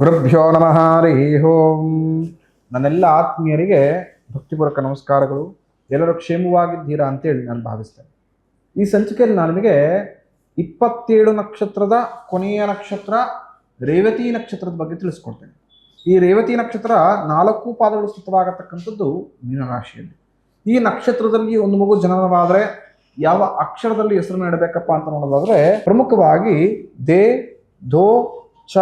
ಗುರುಭ್ಯೋ ನಮಃ ಹರಿ ಓಂ. ನನ್ನೆಲ್ಲ ಆತ್ಮೀಯರಿಗೆ ಭಕ್ತಿಪೂರ್ವಕ ನಮಸ್ಕಾರಗಳು. ಎಲ್ಲರೂ ಕ್ಷೇಮವಾಗಿದ್ದೀರಾ ಅಂತೇಳಿ ನಾನು ಭಾವಿಸ್ತೇನೆ. ಈ ಸಂಚಿಕೆಯಲ್ಲಿ ನಾನು ನಿಮಗೆ 27 ನಕ್ಷತ್ರದ ಕೊನೆಯ ನಕ್ಷತ್ರ ರೇವತಿ ನಕ್ಷತ್ರದ ಬಗ್ಗೆ ತಿಳಿಸ್ಕೊಡ್ತೇನೆ. ಈ ರೇವತಿ ನಕ್ಷತ್ರ 4 ಪಾದಗಳು ಸ್ಥಿತವಾಗತಕ್ಕಂಥದ್ದು ಮೀನರಾಶಿಯಲ್ಲಿ. ಈ ನಕ್ಷತ್ರದಲ್ಲಿ ಒಂದು ಮಗು ಜನನವಾದರೆ ಯಾವ ಅಕ್ಷರದಲ್ಲಿ ಹೆಸರು ನೀಡಬೇಕಪ್ಪ ಅಂತ ನೋಡೋದಾದ್ರೆ ಪ್ರಮುಖವಾಗಿ ದೇ, ಧೋ, ಚ,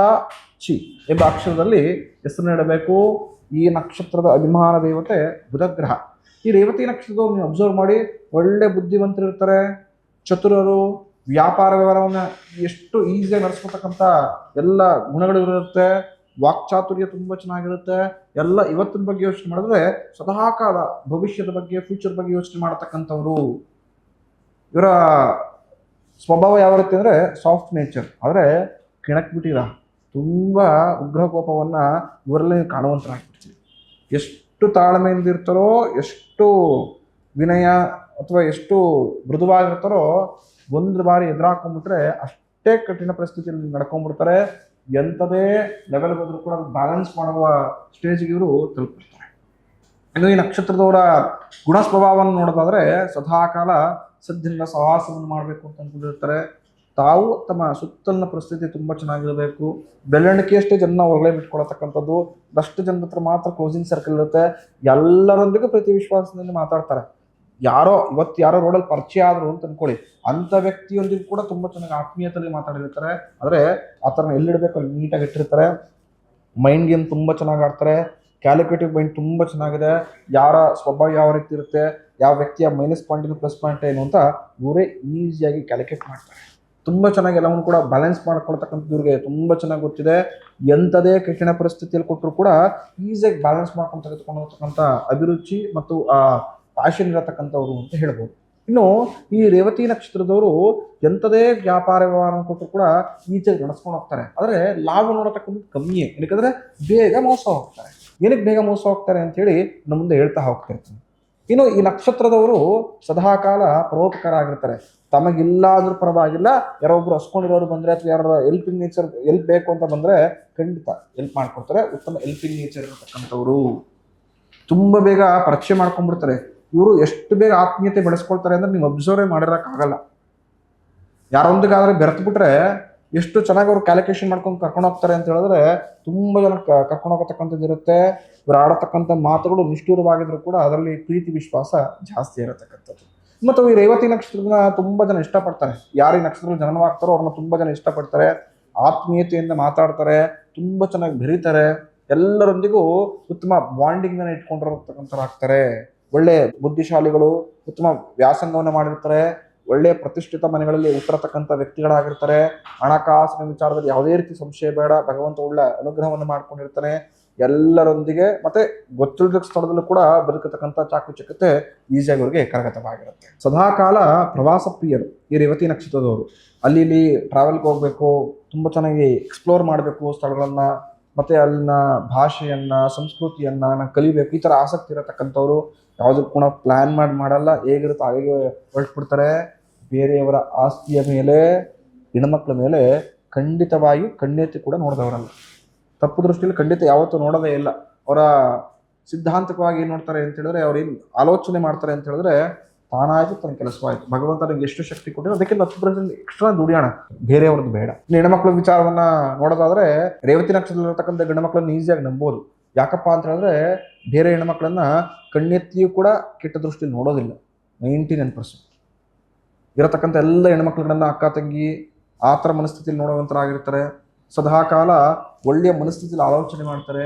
ಚಿ ಎಂಬ ಅಕ್ಷರದಲ್ಲಿ ಹೆಸರು ನೀಡಬೇಕು. ಈ ನಕ್ಷತ್ರದ ಅಭಿಮಾನ ದೇವತೆ ಬುಧಗ್ರಹ. ಈ ರೇವತಿ ನಕ್ಷತ್ರದವ್ರು ನೀವು ಅಬ್ಸರ್ವ್ ಮಾಡಿ, ಒಳ್ಳೆ ಬುದ್ಧಿವಂತರಿರ್ತಾರೆ, ಚತುರರು, ವ್ಯಾಪಾರ ವ್ಯವಹಾರವನ್ನು ಎಷ್ಟು ಈಸಿಯಾಗಿ ನಡೆಸ್ಕೊತಕ್ಕಂಥ ಎಲ್ಲ ಗುಣಗಳು ಇರುತ್ತೆ. ವಾಕ್ಚಾತುರ್ಯ ತುಂಬ ಚೆನ್ನಾಗಿರುತ್ತೆ. ಎಲ್ಲ ಇವತ್ತಿನ ಬಗ್ಗೆ ಯೋಚನೆ ಮಾಡಿದ್ರೆ ಸದಾಕಾಲ ಭವಿಷ್ಯದ ಬಗ್ಗೆ, ಫ್ಯೂಚರ್ ಬಗ್ಗೆ ಯೋಚನೆ ಮಾಡತಕ್ಕಂಥವ್ರು. ಇವರ ಸ್ವಭಾವ ಯಾವ ರೀತಿ ಅಂದರೆ ಸಾಫ್ಟ್ ನೇಚರ್, ಆದರೆ ಕೆಣಕ್ಬಿಟ್ಟಿರ ತುಂಬ ಉಗ್ರ ಕೋಪವನ್ನು ಇವರಲ್ಲಿ ಕಾಣುವಂತರಾಗ್ಬಿಡ್ತೀವಿ. ಎಷ್ಟು ತಾಳ್ಮೆಯಿಂದ ಇರ್ತಾರೋ, ಎಷ್ಟು ವಿನಯ ಅಥವಾ ಎಷ್ಟು ಮೃದುವಾಗಿರ್ತಾರೋ, ಒಂದು ಬಾರಿ ಎದುರಾಕೊಂಡ್ಬಿಟ್ರೆ ಅಷ್ಟೇ ಕಠಿಣ ಪರಿಸ್ಥಿತಿಯಲ್ಲಿ ನಡ್ಕೊಂಡ್ಬಿಡ್ತಾರೆ. ಎಂಥದೇ ಲೆವೆಲ್ ಬಂದರೂ ಕೂಡ ಅದು ಬ್ಯಾಲೆನ್ಸ್ ಮಾಡುವ ಸ್ಟೇಜ್ಗೆ ಇವರು ತಲುಪಿರ್ತಾರೆ. ಇನ್ನು ಈ ನಕ್ಷತ್ರದವರ ಗುಣ ಸ್ವಭಾವವನ್ನು ನೋಡೋದಾದರೆ ಸದಾಕಾಲ ಸಜ್ಜನ ಸಹವಾಸವನ್ನು ಮಾಡಬೇಕು ಅಂತ ಅಂದ್ಕೊಂಡಿರ್ತಾರೆ. ತಾವು ತಮ್ಮ ಸುತ್ತಲಿನ ಪರಿಸ್ಥಿತಿ ತುಂಬ ಚೆನ್ನಾಗಿರಬೇಕು. ಬೆಳವಣಿಗೆಯಷ್ಟೇ ಜನ ಹೊರಗಡೆ ಬಿಟ್ಕೊಳತಕ್ಕಂಥದ್ದು. ಅಷ್ಟು ಜನದ ಹತ್ರ ಮಾತ್ರ ಕ್ಲೋಸಿಂಗ್ ಸರ್ಕಲ್ ಇರುತ್ತೆ. ಎಲ್ಲರೊಂದಿಗೂ ಪ್ರೀತಿ ವಿಶ್ವಾಸದಿಂದ ಮಾತಾಡ್ತಾರೆ. ಇವತ್ತು ಯಾರೋ ರೋಡಲ್ಲಿ ಪರಿಚಯ ಆದರು ಅಂತ ಅಂದ್ಕೊಳ್ಳಿ, ಅಂಥ ವ್ಯಕ್ತಿಯೊಂದಿಗೂ ಕೂಡ ತುಂಬ ಚೆನ್ನಾಗಿ ಆತ್ಮೀಯತೆಯಲ್ಲಿ ಮಾತಾಡಿರ್ತಾರೆ. ಆದರೆ ಆ ಥರನ ಎಲ್ಲಿಡಬೇಕು ಅಲ್ಲಿ ನೀಟಾಗಿ ಇಟ್ಟಿರ್ತಾರೆ. ಮೈಂಡ್ ಗೇಮ್ ತುಂಬ ಚೆನ್ನಾಗಿ ಆಡ್ತಾರೆ. ಕ್ಯಾಲ್ಕುಲೇಟಿವ್ ಮೈಂಡ್ ತುಂಬ ಚೆನ್ನಾಗಿದೆ. ಯಾರ ಸ್ವಭಾವ ಯಾವ ರೀತಿ ಇರುತ್ತೆ, ಯಾವ ವ್ಯಕ್ತಿಯ ಮೈನಸ್ ಪಾಯಿಂಟ್ ಏನು ಪ್ಲಸ್ ಪಾಯಿಂಟ್ ಏನು ಅಂತ ಇವರೇ ಈಸಿಯಾಗಿ ಕ್ಯಾಲ್ಕುಲೇಟ್ ಮಾಡ್ತಾರೆ. ತುಂಬ ಚೆನ್ನಾಗಿ ಎಲ್ಲವನ್ನು ಕೂಡ ಬ್ಯಾಲೆನ್ಸ್ ಮಾಡ್ಕೊಳ್ತಕ್ಕಂಥದ್ದು ಇವ್ರಿಗೆ ತುಂಬ ಚೆನ್ನಾಗಿ ಗೊತ್ತಿದೆ. ಎಂಥದೇ ಕಠಿಣ ಪರಿಸ್ಥಿತಿಯಲ್ಲಿ ಕೊಟ್ಟರು ಕೂಡ ಈಸಿಯಾಗಿ ಬ್ಯಾಲೆನ್ಸ್ ಮಾಡ್ಕೊಂಡು ತೆಗೆದುಕೊಂಡು ಹೋಗ್ತಕ್ಕಂಥ ಅಭಿರುಚಿ ಮತ್ತು ಆ ಪ್ಯಾಷನ್ ಇರತಕ್ಕಂಥವ್ರು ಅಂತ ಹೇಳ್ಬೋದು. ಇನ್ನು ಈ ರೇವತಿ ನಕ್ಷತ್ರದವರು ಎಂಥದೇ ವ್ಯಾಪಾರ ವ್ಯವಹಾರ ಕೊಟ್ಟರು ಕೂಡ ಈಚೆಗೆ ನಡೆಸ್ಕೊಂಡು ಹೋಗ್ತಾರೆ. ಆದರೆ ಲಾಭ ನೋಡತಕ್ಕಂಥದ್ದು ಕಮ್ಮಿಯೇ. ಏನಕ್ಕೆ ಬೇಗ ಮೋಸ ಹೋಗ್ತಾರೆ. ಏನಕ್ಕೆ ಬೇಗ ಮೋಸ ಹೋಗ್ತಾರೆ ಅಂತೇಳಿ ನಮ್ಮ ಮುಂದೆ ಹೇಳ್ತಾ ಹೋಗ್ತಿರ್ತೀನಿ. ಇನ್ನು ಈ ನಕ್ಷತ್ರದವರು ಸದಾಕಾಲ ಪರೋಪಕಾರ ಆಗಿರ್ತಾರೆ. ತಮಗಿಲ್ಲ ಅಂದ್ರೂ ಪರವಾಗಿಲ್ಲ, ಯಾರೊಬ್ರು ಹಸ್ಕೊಂಡಿರೋರು ಬಂದರೆ ಅಥವಾ ಯಾರ ಹೆಲ್ಪಿಂಗ್ ನೇಚರ್ ಎಲ್ಪ್ ಬೇಕು ಅಂತ ಬಂದರೆ ಖಂಡಿತ ಹೆಲ್ಪ್ ಮಾಡ್ಕೊಡ್ತಾರೆ. ಉತ್ತಮ ಹೆಲ್ಪಿಂಗ್ ನೇಚರ್ ಇರತಕ್ಕಂಥವ್ರು. ತುಂಬ ಬೇಗ ಪರಿಚಯ ಮಾಡ್ಕೊಂಡ್ಬಿಡ್ತಾರೆ. ಇವರು ಎಷ್ಟು ಬೇಗ ಆತ್ಮೀಯತೆ ಬೆಳೆಸ್ಕೊಳ್ತಾರೆ ಅಂದರೆ ನೀವು ಅಬ್ಸರ್ವೇ ಮಾಡಿರೋಕ್ಕಾಗಲ್ಲ. ಯಾರೊಂದಿಗಾದರೆ ಬೆರೆತು ಬಿಟ್ರೆ ಎಷ್ಟು ಚೆನ್ನಾಗಿ ಅವರು ಕ್ಯಾಲ್ಕುಲೇಷನ್ ಮಾಡ್ಕೊಂಡು ಕರ್ಕೊಂಡು ಹೋಗ್ತಾರೆ ಅಂತ ಹೇಳಿದ್ರೆ ತುಂಬ ಜನ ಕರ್ಕೊಂಡು ಹೋಗತಕ್ಕಂಥದ್ದು ಇರುತ್ತೆ. ಇವರು ಆಡತಕ್ಕಂಥ ಮಾತುಗಳು ನಿಷ್ಠೂರವಾಗಿದ್ರು ಕೂಡ ಅದರಲ್ಲಿ ಪ್ರೀತಿ ವಿಶ್ವಾಸ ಜಾಸ್ತಿ ಇರತಕ್ಕಂಥದ್ದು. ಮತ್ತು ಈ ರೇವತಿ ನಕ್ಷತ್ರನ ತುಂಬ ಜನ ಇಷ್ಟಪಡ್ತಾರೆ. ಯಾರು ಈ ನಕ್ಷತ್ರದಲ್ಲಿ ಜನನವಾಗ್ತಾರೋ ಅವ್ರನ್ನ ತುಂಬ ಜನ ಇಷ್ಟಪಡ್ತಾರೆ. ಆತ್ಮೀಯತೆಯಿಂದ ಮಾತಾಡ್ತಾರೆ, ತುಂಬ ಚೆನ್ನಾಗಿ ಬೆರೀತಾರೆ. ಎಲ್ಲರೊಂದಿಗೂ ಉತ್ತಮ ಬಾಂಡಿಂಗನ್ನು ಇಟ್ಕೊಂಡಿರತಕ್ಕಂಥವ್ರಾಗ್ತಾರೆ. ಒಳ್ಳೆ ಬುದ್ಧಿಶಾಲಿಗಳು, ಉತ್ತಮ ವ್ಯಾಸಂಗವನ್ನು ಮಾಡಿರ್ತಾರೆ. ಒಳ್ಳೆಯ ಪ್ರತಿಷ್ಠಿತ ಮನೆಗಳಲ್ಲಿ ಹುಟ್ಟಿರತಕ್ಕಂಥ ವ್ಯಕ್ತಿಗಳಾಗಿರ್ತಾರೆ. ಹಣಕಾಸಿನ ವಿಚಾರದಲ್ಲಿ ಯಾವುದೇ ರೀತಿ ಸಂಶಯ ಬೇಡ. ಭಗವಂತ ಒಳ್ಳೆ ಅನುಗ್ರಹವನ್ನು ಮಾಡ್ಕೊಂಡಿರ್ತಾನೆ. ಎಲ್ಲರೊಂದಿಗೆ ಮತ್ತೆ ಗೊತ್ತಿಲ್ಲದ ಸ್ಥಳದಲ್ಲೂ ಕೂಡ ಬದುಕತಕ್ಕಂಥ ಚಾಕುಚಕ್ಯತೆ ಈಸಿಯಾಗಿ ಅವರಿಗೆ ಕರಗತವಾಗಿರುತ್ತೆ. ಸದಾಕಾಲ ಪ್ರವಾಸ ಪ್ರಿಯರು ಈ ರೇವತಿ ನಕ್ಷತ್ರದವರು. ಅಲ್ಲಿ ಇಲ್ಲಿ ಟ್ರಾವೆಲ್ಗೆ ಹೋಗಬೇಕು, ತುಂಬ ಚೆನ್ನಾಗಿ ಎಕ್ಸ್ಪ್ಲೋರ್ ಮಾಡಬೇಕು ಸ್ಥಳಗಳನ್ನು, ಮತ್ತು ಅಲ್ಲಿನ ಭಾಷೆಯನ್ನು, ಸಂಸ್ಕೃತಿಯನ್ನು ಕಲಿಬೇಕು, ಈ ಥರ ಆಸಕ್ತಿ ಇರತಕ್ಕಂಥವ್ರು. ಯಾವುದಕ್ಕೂ ಕೂಡ ಪ್ಲ್ಯಾನ್ ಮಾಡಲ್ಲ, ಹೇಗಿರುತ್ತೋ ಹಾಗೆ ಹೊರಟ್ಬಿಡ್ತಾರೆ. ಬೇರೆಯವರ ಆಸ್ತಿಯ ಮೇಲೆ, ಹೆಣ್ಮಕ್ಳ ಮೇಲೆ ಖಂಡಿತವಾಗಿ ಕಣ್ಣೆತ್ತಿ ಕೂಡ ನೋಡಿದವರಲ್ಲ. ತಪ್ಪು ದೃಷ್ಟಿಯಲ್ಲಿ ಖಂಡಿತ ಯಾವತ್ತೂ ನೋಡೋದೇ ಇಲ್ಲ. ಅವರ ಸಿದ್ಧಾಂತಕವಾಗಿ ಏನು ನೋಡ್ತಾರೆ ಅಂತ ಹೇಳಿದ್ರೆ, ಅವ್ರು ಏನು ಆಲೋಚನೆ ಮಾಡ್ತಾರೆ ಅಂತ ಹೇಳಿದ್ರೆ ತಾನಾಯಿತು ತನ್ನ ಕೆಲಸವಾಯಿತು. ಭಗವಂತ ನನಗೆ ಎಷ್ಟು ಶಕ್ತಿ ಕೊಟ್ಟಿರೋ ಅದಕ್ಕಿಂತ 10% ಎಕ್ಸ್ಟ್ರಾ ದುಡಿಯೋಣ, ಬೇರೆಯವ್ರದ್ದು ಬೇಡ. ಇನ್ನು ಹೆಣ್ಮಕ್ಳ ವಿಚಾರವನ್ನು ನೋಡೋದಾದರೆ ರೇವತಿ ನಕ್ಷತ್ರದಲ್ಲಿರ್ತಕ್ಕಂಥ ಗಂಡುಮಕ್ಳನ್ನು ಈಸಿಯಾಗಿ ನಂಬೋದು. ಯಾಕಪ್ಪ ಅಂತ ಹೇಳಿದ್ರೆ ಬೇರೆ ಹೆಣ್ಮಕ್ಳನ್ನ ಕಣ್ಣೆತ್ತಿಯೂ ಕೂಡ ಕೆಟ್ಟ ದೃಷ್ಟಿಯಲ್ಲಿ ನೋಡೋದಿಲ್ಲ. 99% ಇರತಕ್ಕಂಥ ಎಲ್ಲ ಹೆಣ್ಮಕ್ಳುಗಳನ್ನ ಅಕ್ಕ ತಂಗಿ ಆ ಥರ ಮನಸ್ಥಿತಿಯಲ್ಲಿ ನೋಡುವಂಥರಾಗಿರ್ತಾರೆ. ಸದಾಕಾಲ ಒಳ್ಳೆಯ ಮನಸ್ಥಿತಿಯಲ್ಲಿ ಆಲೋಚನೆ ಮಾಡ್ತಾರೆ.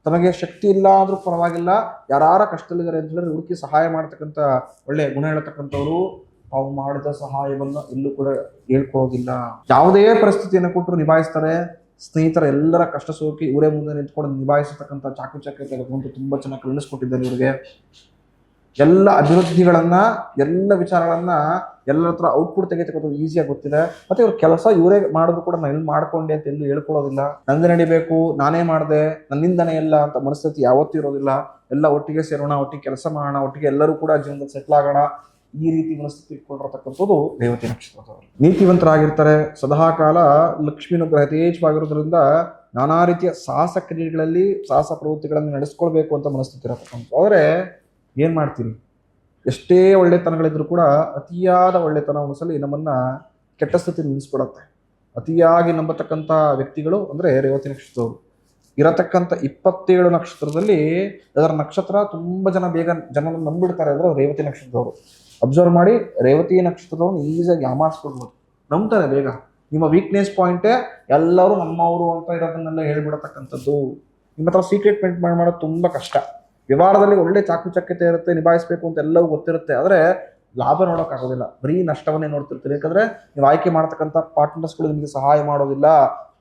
ತಮಗೆ ಶಕ್ತಿ ಇಲ್ಲ ಅಂದ್ರೂ ಪರವಾಗಿಲ್ಲ, ಯಾರ ಕಷ್ಟದಲ್ಲಿದ್ದಾರೆ ಅಂತ ಹೇಳಿದ್ರೆ ಹುಡುಕಿ ಸಹಾಯ ಮಾಡ್ತಕ್ಕಂಥ ಒಳ್ಳೆಯ ಗುಣ ಹೇಳ್ತಕ್ಕಂಥವ್ರು. ತಾವು ಮಾಡಿದ ಸಹಾಯವನ್ನು ಎಲ್ಲೂ ಕೂಡ ಹೇಳ್ಕೊಳ್ಳೋದಿಲ್ಲ. ಯಾವುದೇ ಪರಿಸ್ಥಿತಿಯನ್ನು ಕೊಟ್ಟರು ನಿಭಾಯಿಸ್ತಾರೆ. ಸ್ನೇಹಿತರ ಎಲ್ಲರ ಕಷ್ಟ ಸೋಕಿ ಇವರೇ ಮುಂದೆ ನಿಂತ್ಕೊಂಡು ನಿಭಾಯಿಸತಕ್ಕಂಥ ಚಾಕುಚಕ್ಯ ತೆಗೆದುಕೊಂಡು ತುಂಬ ಚೆನ್ನಾಗಿ ಕಲಿಸ್ಕೊಟ್ಟಿದ್ದಾರೆ ಇವರಿಗೆ. ಎಲ್ಲ ಅಭಿವೃದ್ಧಿಗಳನ್ನು, ಎಲ್ಲ ವಿಚಾರಗಳನ್ನು ಎಲ್ಲರ ಹತ್ರ ಔಟ್ಪುಟ್ ತೆಗೆದುಕೊಳ್ಳೋದು ಈಸಿಯಾಗಿ ಗೊತ್ತಿದೆ. ಮತ್ತು ಇವ್ರ ಕೆಲಸ ಇವರೇ ಮಾಡಿದ್ರು ಕೂಡ ನಾನು ಎಲ್ಲಿ ಮಾಡ್ಕೊಂಡೆ ಅಂತ ಎಲ್ಲೂ ಹೇಳ್ಕೊಳ್ಳೋದಿಲ್ಲ. ನಂದು ನಡಿಬೇಕು, ನಾನೇ ಮಾಡಿದೆ, ನನ್ನಿಂದನೇ ಎಲ್ಲ ಅಂತ ಮನಸ್ಥಿತಿ ಯಾವತ್ತೂ ಇರೋದಿಲ್ಲ. ಎಲ್ಲ ಒಟ್ಟಿಗೆ ಸೇರೋಣ, ಒಟ್ಟಿಗೆ ಕೆಲಸ ಮಾಡೋಣ, ಒಟ್ಟಿಗೆ ಎಲ್ಲರೂ ಕೂಡ ಜೀವನದಲ್ಲಿ ಸೆಟ್ಲ್ ಆಗೋಣ, ಈ ರೀತಿ ಮನಸ್ಥಿತಿ ಇಟ್ಕೊಂಡಿರತಕ್ಕಂಥದ್ದು ರೇವತಿ ನಕ್ಷತ್ರದವರು. ನೀತಿವಂತರಾಗಿರ್ತಾರೆ. ಸದಾಕಾಲ ಲಕ್ಷ್ಮೀನುಗ್ರಹ ಯಥೇಚ್ಛವಾಗಿರೋದ್ರಿಂದ ನಾನಾ ರೀತಿಯ ಸಾಹಸ ಕ್ರಿಯೆಗಳಲ್ಲಿ ಸಾಹಸ ಪ್ರವೃತ್ತಿಗಳನ್ನು ನಡೆಸ್ಕೊಳ್ಬೇಕು ಅಂತ ಮನಸ್ಥಿತಿ ಇರತಕ್ಕಂಥ. ಆದರೆ ಏನು ಮಾಡ್ತೀರಿ, ಎಷ್ಟೇ ಒಳ್ಳೆತನಗಳಿದ್ರು ಕೂಡ ಅತಿಯಾದ ಒಳ್ಳೆತನ ಒಂದ್ಸಲಿ ನಮ್ಮನ್ನ ಕೆಟ್ಟ ಸ್ಥಿತಿ ನಿಲ್ಲಿಸ್ಬಿಡತ್ತೆ. ಅತಿಯಾಗಿ ನಂಬತಕ್ಕಂಥ ವ್ಯಕ್ತಿಗಳು ಅಂದರೆ ರೇವತಿ ನಕ್ಷತ್ರದವರು. ಇರತಕ್ಕಂಥ 27 ನಕ್ಷತ್ರದಲ್ಲಿ ಅದರ ನಕ್ಷತ್ರ ತುಂಬ ಬೇಗ ಜನರನ್ನು ನಂಬಿಡ್ತಾರೆ ಅಂದರೆ ರೇವತಿ ನಕ್ಷತ್ರದವರು. ಅಬ್ಸರ್ವ್ ಮಾಡಿ, ರೇವತಿ ನಕ್ಷತ್ರದವ್ರು ಈಸಿಯಾಗಿ ಯಾಮಾರಿಸ್ಕೊಡ್ಬೋದು, ನಂಬ್ತಾರೆ ಬೇಗ. ನಿಮ್ಮ ವೀಕ್ನೆಸ್ ಪಾಯಿಂಟೇ ಎಲ್ಲರೂ ನಮ್ಮವರು ಅಂತ ಇರೋದನ್ನೆಲ್ಲ ಹೇಳ್ಬಿಡತಕ್ಕಂಥದ್ದು. ನಿಮ್ಮ ಹತ್ರ ಸೀಕ್ರೆಟ್ ಮೇಂಟೈನ್ ಮಾಡೋದು ತುಂಬ ಕಷ್ಟ. ವ್ಯವಹಾರದಲ್ಲಿ ಒಳ್ಳೆ ಚಾಕುಚಕ್ಯತೆ ಇರುತ್ತೆ, ನಿಭಾಯಿಸಬೇಕು ಅಂತ ಎಲ್ಲವೂ ಗೊತ್ತಿರುತ್ತೆ, ಆದರೆ ಲಾಭ ನೋಡೋಕ್ಕಾಗೋದಿಲ್ಲ, ಬರೀ ನಷ್ಟವನ್ನೇ ನೋಡ್ತಿರ್ತೀರಿ. ಯಾಕಂದರೆ ನೀವು ಆಯ್ಕೆ ಮಾಡ್ತಕ್ಕಂಥ ಪಾರ್ಟ್ನರ್ಸ್ಗಳು ನಿಮಗೆ ಸಹಾಯ ಮಾಡೋದಿಲ್ಲ.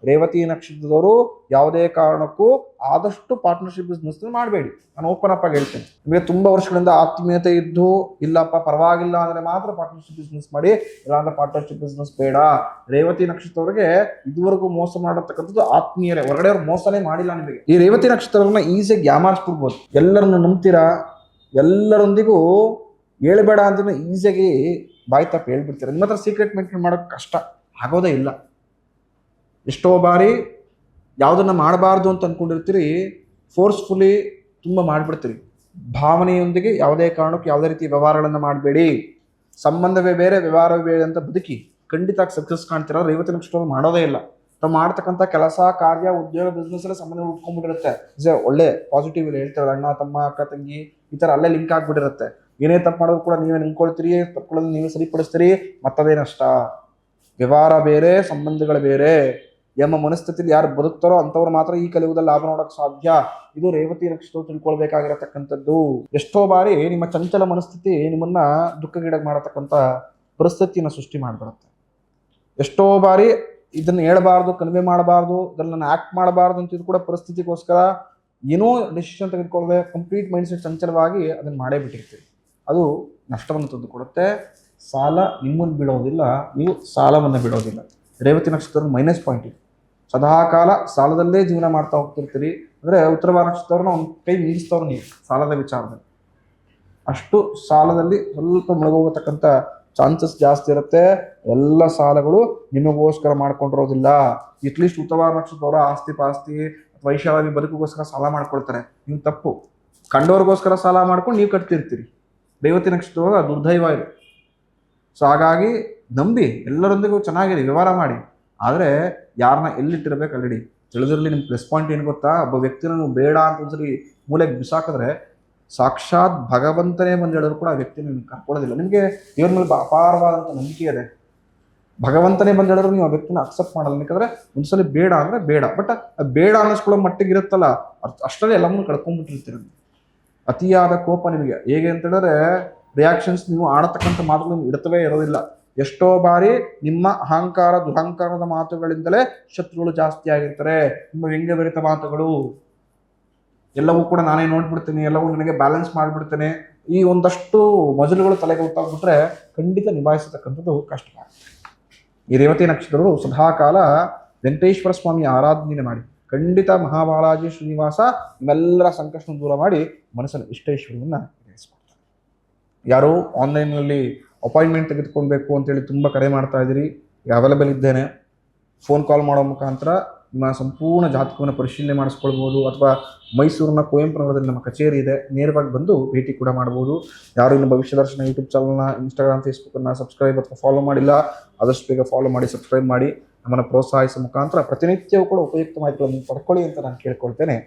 ರೇವತಿ ನಕ್ಷತ್ರದವರು ಯಾವುದೇ ಕಾರಣಕ್ಕೂ ಆದಷ್ಟು ಪಾರ್ಟ್ನರ್ಶಿಪ್ ಬಿಸ್ನೆಸ್ ಮಾಡಬೇಡಿ. ನಾನು ಓಪನ್ ಅಪ್ ಆಗಿ ಹೇಳ್ತೇನೆ. ನಿಮಗೆ ತುಂಬ ವರ್ಷಗಳಿಂದ ಆತ್ಮೀಯತೆ ಇದ್ದು ಇಲ್ಲಪ್ಪ ಪರವಾಗಿಲ್ಲ ಅಂದರೆ ಮಾತ್ರ ಪಾರ್ಟ್ನರ್ಶಿಪ್ ಬಿಸ್ನೆಸ್ ಮಾಡಿ, ಇಲ್ಲಾಂದ್ರೆ ಪಾರ್ಟ್ನರ್ಶಿಪ್ ಬಿಸ್ನೆಸ್ ಬೇಡ. ರೇವತಿ ನಕ್ಷತ್ರದವರಿಗೆ ಇದುವರೆಗೂ ಮೋಸ ಮಾಡತಕ್ಕಂಥದ್ದು ಆತ್ಮೀಯರೇ, ಹೊರಗಡೆ ಅವ್ರು ಮೋಸನೇ ಮಾಡಿಲ್ಲ ನಿಮಗೆ. ಈ ರೇವತಿ ನಕ್ಷತ್ರವನ್ನ ಈಸಿಯಾಗಿ ಯಾಮಾರಿಸ್ಬಿಡ್ಬೋದು. ಎಲ್ಲರನ್ನು ನಂಬ್ತೀರಾ, ಎಲ್ಲರೊಂದಿಗೂ ಹೇಳ್ಬೇಡ ಅಂತ ಈಸಿಯಾಗಿ ಬಾಯಿ ತಪ್ಪು ಹೇಳ್ಬಿಡ್ತೀರ. ನಿಮ್ಮ ಹತ್ರ ಸೀಕ್ರೆಟ್ ಮೇಂಟೈನ್ ಮಾಡೋಕ್ಕೆ ಕಷ್ಟ ಆಗೋದೇ ಇಲ್ಲ. ಎಷ್ಟೋ ಬಾರಿ ಯಾವುದನ್ನು ಮಾಡಬಾರ್ದು ಅಂತ ಅಂದ್ಕೊಂಡಿರ್ತೀರಿ, ಫೋರ್ಸ್ಫುಲಿ ತುಂಬ ಮಾಡಿಬಿಡ್ತೀರಿ. ಭಾವನೆಯೊಂದಿಗೆ ಯಾವುದೇ ಕಾರಣಕ್ಕೂ ಯಾವುದೇ ರೀತಿ ವ್ಯವಹಾರಗಳನ್ನು ಮಾಡಬೇಡಿ. ಸಂಬಂಧವೇ ಬೇರೆ ವ್ಯವಹಾರವೇ ಬೇರೆ ಅಂತ ಬದುಕಿ ಖಂಡಿತ ಸಕ್ಸಸ್ ಕಾಣ್ತೀರ. ರೇವತಿ ನಕ್ಷತ್ರ ಮಾಡೋದೇ ಇಲ್ಲ. ತಾವು ಮಾಡ್ತಕ್ಕಂಥ ಕೆಲಸ, ಕಾರ್ಯ, ಉದ್ಯೋಗ, ಬಿಸ್ನೆಸ್ ಎಲ್ಲ ಸಂಬಂಧ ಉಟ್ಕೊಂಡ್ಬಿಟ್ಟಿರುತ್ತೆ. ಒಳ್ಳೆ ಪಾಸಿಟಿವ್ ಇಲ್ಲಿ ಹೇಳ್ತಾರೆ, ಅಣ್ಣ ತಮ್ಮ ಅಕ್ಕ ತಂಗಿ ಈ ಥರ ಅಲ್ಲೇ ಲಿಂಕ್ ಆಗ್ಬಿಟ್ಟಿರುತ್ತೆ. ಏನೇ ತಪ್ಪು ಮಾಡೋದು ಕೂಡ ನೀವೇ ನಿಂತ್ಕೊಳ್ತೀರಿ, ತಪ್ಪುಗಳನ್ನು ನೀವೇ ಸರಿಪಡಿಸ್ತೀರಿ, ಮತ್ತದೇ ನಷ್ಟ. ವ್ಯವಹಾರ ಬೇರೆ, ಸಂಬಂಧಗಳು ಬೇರೆ ಎಂಬ ಮನಸ್ಥಿತಿಯಲ್ಲಿ ಯಾರು ಬದುಕ್ತಾರೋ ಅಂಥವ್ರು ಮಾತ್ರ ಈ ಕಲಿಯುಗದಲ್ಲಿ ಲಾಭ ನೋಡೋಕೆ ಸಾಧ್ಯ. ಇದು ರೇವತಿ ನಕ್ಷತ್ರ ತಿಳ್ಕೊಳ್ಬೇಕಾಗಿರತಕ್ಕಂಥದ್ದು. ಎಷ್ಟೋ ಬಾರಿ ನಿಮ್ಮ ಚಂಚಲ ಮನಸ್ಥಿತಿ ನಿಮ್ಮನ್ನ ದುಃಖಗೀಡಾಗಿ ಮಾಡತಕ್ಕಂಥ ಪರಿಸ್ಥಿತಿಯನ್ನು ಸೃಷ್ಟಿ ಮಾಡಿಬಿಡುತ್ತೆ. ಎಷ್ಟೋ ಬಾರಿ ಇದನ್ನು ಹೇಳಬಾರ್ದು, ಕನ್ವೆ ಮಾಡಬಾರ್ದು, ಇದನ್ನು ಆ್ಯಕ್ಟ್ ಮಾಡಬಾರ್ದು ಅಂತಿದ್ದು ಕೂಡ ಪರಿಸ್ಥಿತಿಗೋಸ್ಕರ ಏನೋ ಡಿಸಿಷನ್ ತೆಗೆದುಕೊಳ್ಳದೆ ಕಂಪ್ಲೀಟ್ ಮೈಂಡ್ಸೆಟ್ ಚಂಚಲವಾಗಿ ಅದನ್ನು ಮಾಡೇ ಬಿಟ್ಟಿರ್ತೀವಿ. ಅದು ನಷ್ಟವನ್ನು ತಂದುಕೊಡುತ್ತೆ. ಸಾಲ ನಿಮ್ಮನ್ನು ಬಿಡೋದಿಲ್ಲ, ನೀವು ಸಾಲವನ್ನು ಬಿಡೋದಿಲ್ಲ. ರೇವತಿ ನಕ್ಷತ್ರ ಮೈನಸ್ ಪಾಯಿಂಟ್ ಇದೆ. ಸದಾಕಾಲ ಸಾಲದಲ್ಲೇ ಜೀವನ ಮಾಡ್ತಾ ಹೋಗ್ತಿರ್ತೀರಿ. ಅಂದರೆ ಉತ್ತರವಾರ ನಕ್ಷತ್ರವ್ರನ್ನ ಒಂದು ಕೈ ಮೀರಿಸ್ತವ್ರು ನೀವು ಸಾಲದ ವಿಚಾರದಲ್ಲಿ. ಅಷ್ಟು ಸಾಲದಲ್ಲಿ ಸ್ವಲ್ಪ ಮುಳುಗೋಗತಕ್ಕಂಥ ಚಾನ್ಸಸ್ ಜಾಸ್ತಿ ಇರುತ್ತೆ. ಎಲ್ಲ ಸಾಲಗಳು ನಿಮಗೋಸ್ಕರ ಮಾಡ್ಕೊಂಡಿರೋದಿಲ್ಲ. ಅಟ್ಲೀಸ್ಟ್ ಉತ್ತರವಾರ ನಕ್ಷತ್ರದವರ ಆಸ್ತಿ ಪಾಸ್ತಿ ಅಥವಾ ವೈಶಾಲಿ ಬದುಕಿಗೋಸ್ಕರ ಸಾಲ ಮಾಡ್ಕೊಳ್ತಾರೆ. ನೀವು ತಪ್ಪು. ಕಂಡವ್ರಿಗೋಸ್ಕರ ಸಾಲ ಮಾಡ್ಕೊಂಡು ನೀವು ಕಟ್ತಿರ್ತೀರಿ. ರೇವತಿ ನಕ್ಷತ್ರದವರ ದುರ್ದೈವ ಇದೆ. ಸೊ ಹಾಗಾಗಿ ನಂಬಿ ಎಲ್ಲರೊಂದಿಗೂ ಚೆನ್ನಾಗಿರಿ, ವ್ಯವಹಾರ ಮಾಡಿ. ಆದರೆ ಯಾರನ್ನ ಎಲ್ಲಿಟ್ಟಿರ್ಬೇಕು ಅಲ್ಲಿಡಿ. ತಿಳಿದಿರಲಿ. ನಿಮ್ಮ ಪ್ಲಸ್ ಪಾಯಿಂಟ್ ಏನು ಗೊತ್ತಾ, ಒಬ್ಬ ವ್ಯಕ್ತಿನ ನೀವು ಬೇಡ ಅಂತ ಒಂದ್ಸರಿ ಮೂಲೆಗೆ ಬಿಸಾಕಿದ್ರೆ ಸಾಕ್ಷಾತ್ ಭಗವಂತನೇ ಬಂದು ಹೇಳಿದ್ರು ಕೂಡ ಆ ವ್ಯಕ್ತಿನ ನಿಮ್ಗೆ ಕರ್ಕೊಳ್ಳೋದಿಲ್ಲ. ನಿಮಗೆ ಇವ್ರ ಮೇಲೆ ಅಪಾರವಾದಂಥ ನಂಬಿಕೆ ಇದೆ. ಭಗವಂತನೇ ಬಂದು ಹೇಳಿದ್ರು ನೀವು ಆ ವ್ಯಕ್ತಿನ ಅಕ್ಸೆಪ್ಟ್ ಮಾಡಲ್ಲ. ಯಾಕಂದರೆ ಒಂದ್ಸಲಿ ಬೇಡ ಅಂದರೆ ಬೇಡ. ಬಟ್ ಬೇಡ ಅನ್ನಿಸ್ಕೊಳ್ಳೋ ಮಟ್ಟಿಗೆ ಇರುತ್ತಲ್ಲ, ಅಷ್ಟರಲ್ಲಿ ಎಲ್ಲವನ್ನೂ ಕಳ್ಕೊಂಡ್ಬಿಟ್ಟಿರ್ತೀರ. ಅತಿಯಾದ ಕೋಪ ನಿಮಗೆ ಹೇಗೆ ಅಂತ ಹೇಳಿದ್ರೆ ರಿಯಾಕ್ಷನ್ಸ್, ನೀವು ಆಡತಕ್ಕಂಥ ಮಾತುಗಳು ಇಡ್ತವೇ ಇರೋದಿಲ್ಲ. ಎಷ್ಟೋ ಬಾರಿ ನಿಮ್ಮ ಅಹಂಕಾರ ದುರಹಂಕಾರದ ಮಾತುಗಳಿಂದಲೇ ಶತ್ರುಗಳು ಜಾಸ್ತಿ ಆಗಿರ್ತಾರೆ. ನಿಮ್ಮ ವ್ಯಂಗ್ಯಭರಿತ ಮಾತುಗಳು ಎಲ್ಲವೂ ಕೂಡ ನಾನೇ ನೋಡ್ಬಿಡ್ತೇನೆ, ಎಲ್ಲವೂ ನನಗೆ ಬ್ಯಾಲೆನ್ಸ್ ಮಾಡಿಬಿಡ್ತೇನೆ, ಈ ಒಂದಷ್ಟು ಮಜಲುಗಳು ತಲೆಗೆ ಗೊತ್ತಾಗ್ಬಿಟ್ರೆ ಖಂಡಿತ ನಿಭಾಯಿಸತಕ್ಕಂಥದ್ದು ಕಷ್ಟ. ಈ ರೇವತಿ ನಕ್ಷತ್ರಗಳು ಸದಾಕಾಲ ವೆಂಕಟೇಶ್ವರ ಸ್ವಾಮಿ ಆರಾಧನೆ ಮಾಡಿ ಖಂಡಿತ ಮಹಾಬಾಲಾಜಿ ಶ್ರೀನಿವಾಸ ನಿಮ್ಮೆಲ್ಲರ ಸಂಕಷ್ಟ ದೂರ ಮಾಡಿ ಮನಸ್ಸನ್ನು ಇಷ್ಟೈಶ್ವರ್ಯವನ್ನು ಗ್ರಹಿಸ್ಕೊಡ್ತಾರೆ. ಯಾರೋ ಆನ್ಲೈನಲ್ಲಿ ಅಪಾಯಿಂಟ್ಮೆಂಟ್ ತೆಗೆದುಕೊಳ್ಬೇಕು ಅಂತೇಳಿ ತುಂಬ ಕರೆ ಮಾಡ್ತಾ ಇದ್ದೀರಿ. ಅವೈಲೇಬಲ್ ಇದ್ದೇನೆ. ಫೋನ್ ಕಾಲ್ ಮಾಡೋ ಮುಖಾಂತರ ನಿಮ್ಮ ಸಂಪೂರ್ಣ ಜಾತಕವನ್ನು ಪರಿಶೀಲನೆ ಮಾಡಿಸ್ಕೊಳ್ಬೋದು. ಅಥವಾ ಮೈಸೂರಿನ ಕುವೆಂಪು ನಗರದಲ್ಲಿ ನಮ್ಮ ಕಚೇರಿ ಇದೆ, ನೇರವಾಗಿ ಬಂದು ಭೇಟಿ ಕೂಡ ಮಾಡ್ಬೋದು. ಯಾರು ಇನ್ನು ಭವಿಷ್ಯ ದರ್ಶನ ಯೂಟ್ಯೂಬ್ ಚಾನಲ್ನ, ಇನ್ಸ್ಟಾಗ್ರಾಮ್, ಫೇಸ್ಬುಕ್ಕನ್ನು ಸಬ್ಸ್ಕ್ರೈಬ್ ಅಥವಾ ಫಾಲೋ ಮಾಡಿಲ್ಲ, ಆದಷ್ಟು ಬೇಗ ಫಾಲೋ ಮಾಡಿ, ಸಬ್ಸ್ಕ್ರೈಬ್ ಮಾಡಿ ನಮ್ಮನ್ನು ಪ್ರೋತ್ಸಾಹಿಸುವ ಮುಖಾಂತರ ಪ್ರತಿನಿತ್ಯವೂ ಕೂಡ ಉಪಯುಕ್ತ ಮಾಹಿತಿಗಳನ್ನು ಪಡ್ಕೊಳ್ಳಿ ಅಂತ ನಾನು ಕೇಳ್ಕೊಳ್ತೇನೆ.